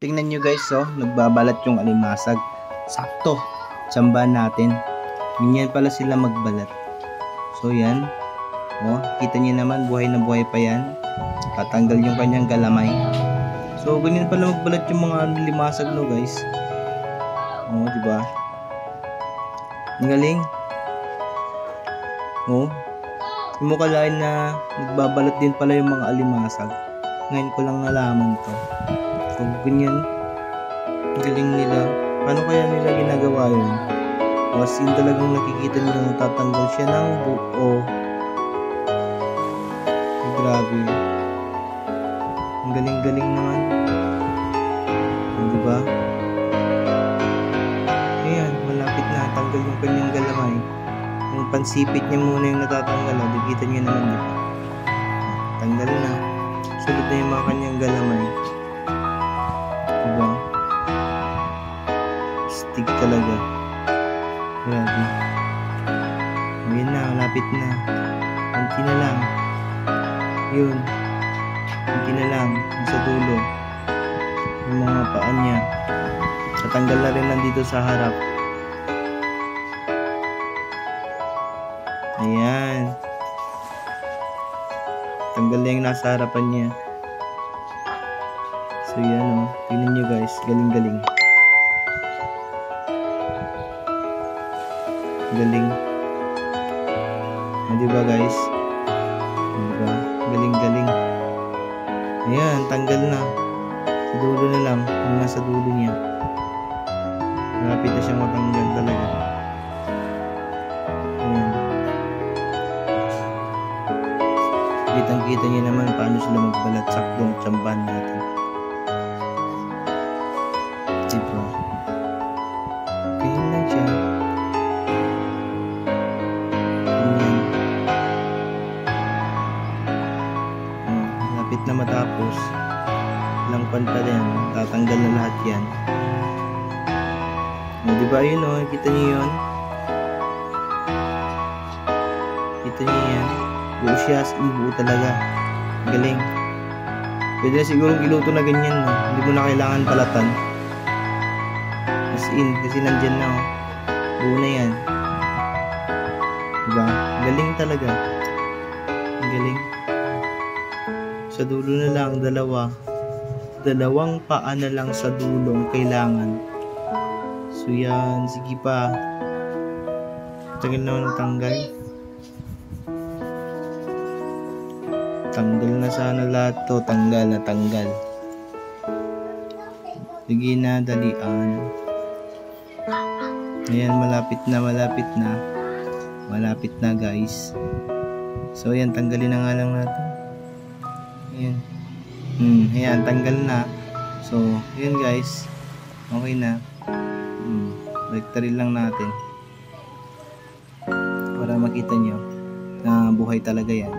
Tingnan nyo guys, oh, nagbabalat yung alimasag. Sakto, tsambahan natin. Ganyan pala sila magbalat. So yan, oh, kita nyo naman, buhay na buhay pa yan. Tatanggal yung kanyang galamay. So ganyan pala magbalat yung mga alimasag, no guys. Oh, diba? Ang galing. Oh, hindi mo kalain na nagbabalat din pala yung mga alimasag. Ngayon ko lang nalaman to. So ganyan, ang galing nila. Paano kaya nila ginagawa yun? As in talagang nakikita nyo tatanggal siya ng buo. Ay, grabe. Ang galing-galing naman. Diba? Ayan, malapit na tanggal yung kanyang galamay. Yung pansipit niya muna yung natatanggal. Dikita nyo naman, diba? Tanggal na. Sulit na yung mga kanyang galamay. Diba? Stick talaga. Grabe. Ayan na, malapit na. Kunti na lang. Yun. Kunti na lang. Sa dulo. Yung mga paa niya. Tatanggal na rin nandito sa harap. Ayan. Tanggal na yung nasa harapan niya. So yan, oh. Tingnan nyo guys. Galing-galing. Galing. Diba guys? Diba? Galing-galing. Ayan, tanggal na. Sa dulo na lang. Yung nasa dulo niya. Malapit na siyang matanggal talaga. Ayan. Kitang-kita niya naman paano sila magbalat. Saktong tsambahan natin. Diba? Ganyan lang siya. Malapit na matapos. Ilang pan pa din. Tatanggal na lahat yan. Diba yun, oh? Kita niyo yun? Kita niyo yan? Buo siya. Buo talaga. Galing. Pwede na siguro giluto na ganyan, no? Hindi mo na kailangan palatan. As in. Kasi nandyan na, oh. Buo na yan. Diba? Galing talaga. Galing. Sa dulo na lang, dalawang paa na lang sa dulo ang kailangan. So yan, sige pa. Tagal naman ang tanggal. Tanggal na sana lahat to. Tanggal na tanggal. Sige na, dalian. Ayan, malapit na, malapit na. Malapit na guys. So ayan, tanggalin na nga lang natin. Ayan. Ayan, tanggal na. So, ayan guys. Okay na. Baliktarin lang natin. Para makita nyo na buhay talaga yan.